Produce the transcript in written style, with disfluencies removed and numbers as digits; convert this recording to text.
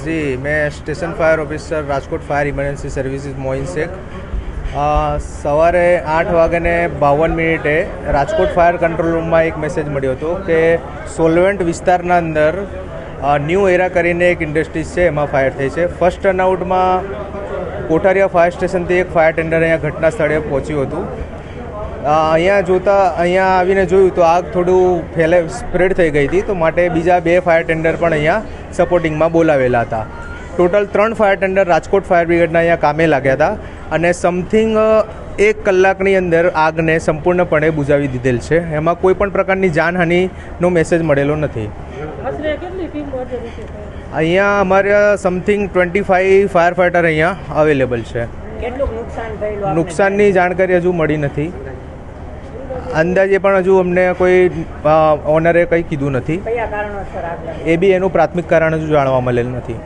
जी, मैं station fire officer Rajkot fire emergency services Moin Shaikh. સવારે 8 વાગ્યાને 52 Rajkot fire control રૂમમાં એક મેસેજ મળ્યો હતો કે સોલવેન્ટ વિસ્તારના અંદર ન્યૂ એરા કરીને એક ઇન્ડસ્ટ્રીઝ છે, એમાં ફાયર થઈ છે. ફર્સ્ટ ટર્નઆઉટમાં કોઠારિયા ફાયર સ્ટેશનથી એક ફાયર ટેન્ડર અહીંયા ઘટના સ્થળે પહોંચ્યું હતું. અહીંયા આવીને જોયું તો આગ થોડું સ્પ્રેડ થઈ ગઈ હતી, તો માટે બીજા 2 ફાયર ટેન્ડર પણ અહીંયા સપોર્ટિંગમાં બોલાવેલા હતા. Total 3 fire tender Rajkot fire બ્રિગેડના અહીંયા કામે લાગ્યા હતા અને સમથિંગ 1 કલાકની અંદર આગને સંપૂર્ણપણે બુઝાવી દીધેલ છે. એમાં કોઈ પણ પ્રકારની જાનહાનિનો મેસેજ મળેલો નથી. અહીંયા અમારે સમથિંગ 25 ફાયર ફાઇટર અહીંયા અવેલેબલ છે. નુકસાનની જાણકારી હજુ મળી નથી. અંદાજે પણ હજુ અમને કોઈ ઓનરે કંઈ કીધું નથી. એ બી એનું પ્રાથમિક કારણ હજુ જાણવા મળેલ નથી.